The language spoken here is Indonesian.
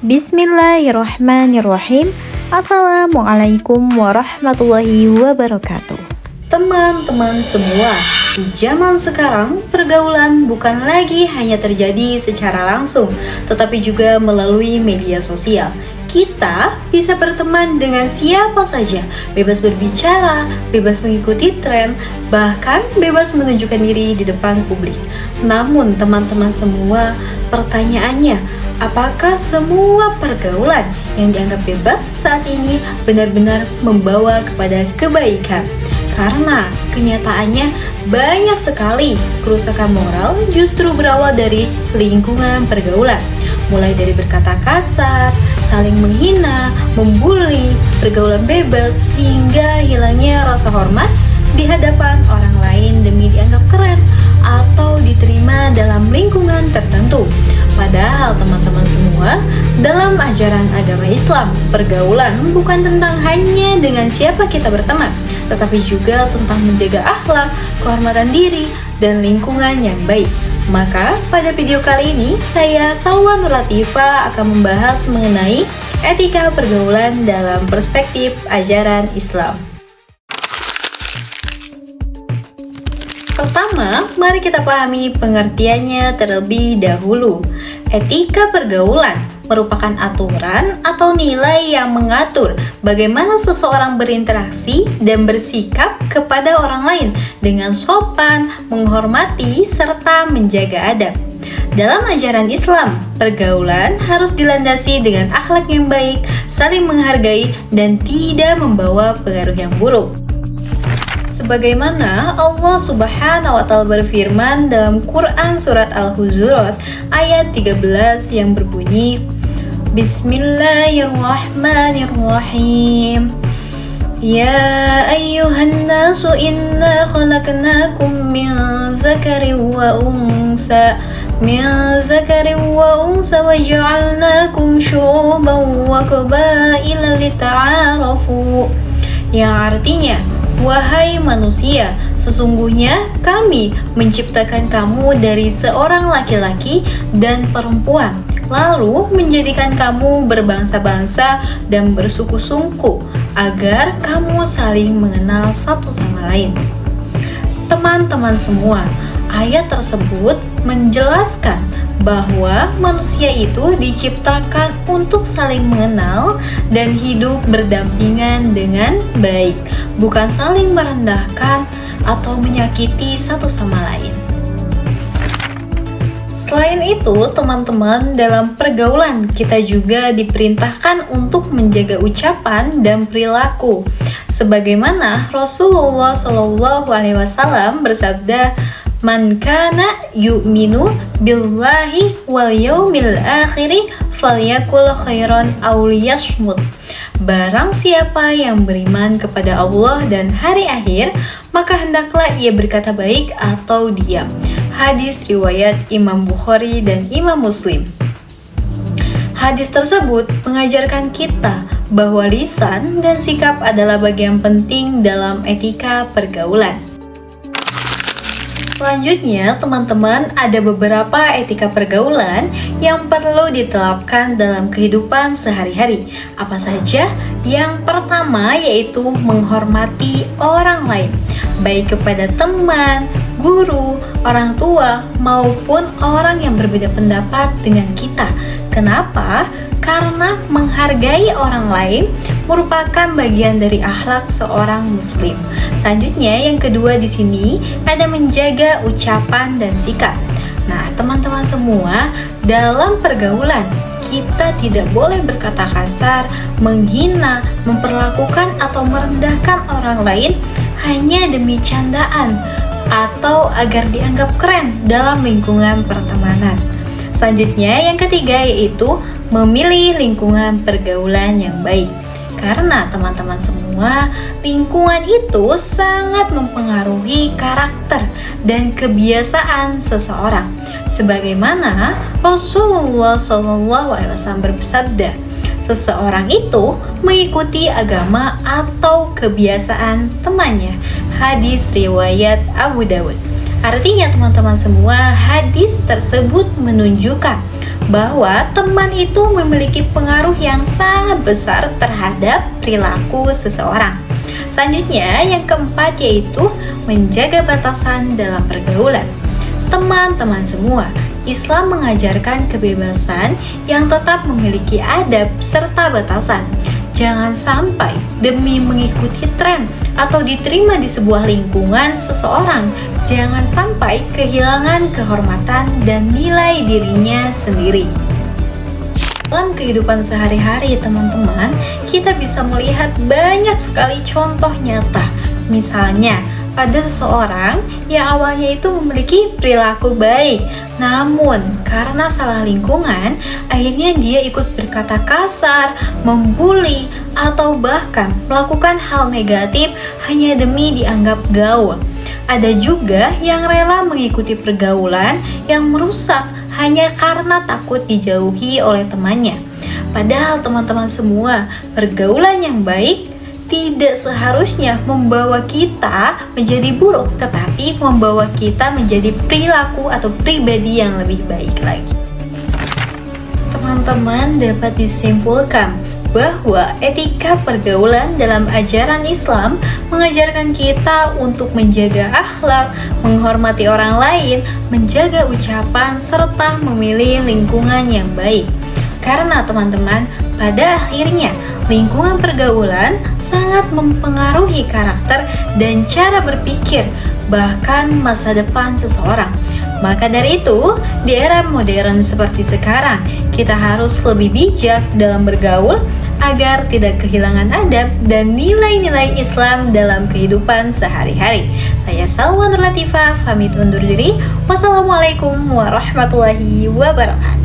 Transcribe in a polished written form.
Bismillahirrahmanirrahim. Assalamualaikum warahmatullahi wabarakatuh. Teman-teman semua, di zaman sekarang pergaulan bukan lagi hanya terjadi secara langsung, tetapi juga melalui media sosial. Kita bisa berteman dengan siapa saja, bebas berbicara, bebas mengikuti tren, bahkan bebas menunjukkan diri di depan publik. Namun teman-teman semua, pertanyaannya, apakah semua pergaulan yang dianggap bebas saat ini benar-benar membawa kepada kebaikan? Karena kenyataannya banyak sekali kerusakan moral justru berawal dari lingkungan pergaulan. Mulai dari berkata kasar, saling menghina, membuli, pergaulan bebas, hingga hilangnya rasa hormat di hadapan orang lain demi dianggap keren atau diterima dalam lingkungan tertentu. Padahal teman-teman semua, dalam ajaran agama Islam, pergaulan bukan tentang hanya dengan siapa kita berteman, tetapi juga tentang menjaga akhlak, kehormatan diri, dan lingkungan yang baik. Maka pada video kali ini, saya Salwa Nur Latifah akan membahas mengenai etika pergaulan dalam perspektif ajaran Islam. Pertama, mari kita pahami pengertiannya terlebih dahulu. Etika pergaulan merupakan aturan atau nilai yang mengatur bagaimana seseorang berinteraksi dan bersikap kepada orang lain dengan sopan, menghormati, serta menjaga adab. Dalam ajaran Islam, pergaulan harus dilandasi dengan akhlak yang baik, saling menghargai, dan tidak membawa pengaruh yang buruk. Sebagaimana Allah Subhanahu wa Ta'ala berfirman dalam Quran Surat Al-Hujurat ayat 13 yang berbunyi, Bismillahirrahmanirrahim. Ya ayyuhan nasu inna khalaqnakum min zakarin wa unsa wa ja'alnakum syu'uban wa qabaila lita'arafu. Yang artinya, wahai manusia, sesungguhnya kami menciptakan kamu dari seorang laki-laki dan perempuan, lalu menjadikan kamu berbangsa-bangsa dan bersuku-suku, agar kamu saling mengenal satu sama lain. Teman-teman semua, ayat tersebut menjelaskan bahwa manusia itu diciptakan untuk saling mengenal dan hidup berdampingan dengan baik, bukan saling merendahkan atau menyakiti satu sama lain. Selain itu, teman-teman, dalam pergaulan kita juga diperintahkan untuk menjaga ucapan dan perilaku. Sebagaimana Rasulullah SAW bersabda, Man kana yu'minu billahi wal yaumil akhiri falyakul khairan aw liyasmut. Barang siapa yang beriman kepada Allah dan hari akhir, maka hendaklah ia berkata baik atau diam. Hadis riwayat Imam Bukhari dan Imam Muslim. Hadis tersebut mengajarkan kita bahwa lisan dan sikap adalah bagian penting dalam etika pergaulan. Selanjutnya, teman-teman, ada beberapa etika pergaulan yang perlu diterapkan dalam kehidupan sehari-hari. Apa saja? Yang pertama yaitu menghormati orang lain, baik kepada teman, guru, orang tua, maupun orang yang berbeda pendapat dengan kita. Kenapa? Karena menghargai orang lain merupakan bagian dari akhlak seorang muslim. Selanjutnya, yang kedua di sini ada menjaga ucapan dan sikap. Nah, teman-teman semua, dalam pergaulan kita tidak boleh berkata kasar, menghina, memperlakukan atau merendahkan orang lain hanya demi candaan atau agar dianggap keren dalam lingkungan pertemanan. Selanjutnya, yang ketiga yaitu memilih lingkungan pergaulan yang baik. Karena teman-teman semua, lingkungan itu sangat mempengaruhi karakter dan kebiasaan seseorang. Sebagaimana Rasulullah SAW bersabda, seseorang itu mengikuti agama atau kebiasaan temannya. Hadis riwayat Abu Dawud. Artinya teman-teman semua, hadis tersebut menunjukkan bahwa teman itu memiliki pengaruh yang sangat besar terhadap perilaku seseorang. Selanjutnya, yang keempat yaitu menjaga batasan dalam pergaulan. Teman-teman semua, Islam mengajarkan kebebasan yang tetap memiliki adab serta batasan. Jangan sampai demi mengikuti tren atau diterima di sebuah lingkungan seseorang, jangan sampai kehilangan kehormatan dan nilai dirinya sendiri. Dalam kehidupan sehari-hari teman-teman, kita bisa melihat banyak sekali contoh nyata. Misalnya, ada seseorang yang awalnya itu memiliki perilaku baik, namun karena salah lingkungan, akhirnya dia ikut berkata kasar, membuli, atau bahkan melakukan hal negatif hanya demi dianggap gaul. Ada juga yang rela mengikuti pergaulan yang merusak hanya karena takut dijauhi oleh temannya. Padahal teman-teman semua, pergaulan yang baik tidak seharusnya membawa kita menjadi buruk, tetapi membawa kita menjadi perilaku atau pribadi yang lebih baik lagi. Teman-teman, dapat disimpulkan bahwa etika pergaulan dalam ajaran Islam mengajarkan kita untuk menjaga akhlak, menghormati orang lain, menjaga ucapan, serta memilih lingkungan yang baik. Karena teman-teman, pada akhirnya lingkungan pergaulan sangat mempengaruhi karakter dan cara berpikir, bahkan masa depan seseorang. Maka dari itu, di era modern seperti sekarang, kita harus lebih bijak dalam bergaul agar tidak kehilangan adab dan nilai-nilai Islam dalam kehidupan sehari-hari. Saya Salwa Nur Latifah, pamit undur diri. Wassalamualaikum warahmatullahi wabarakatuh.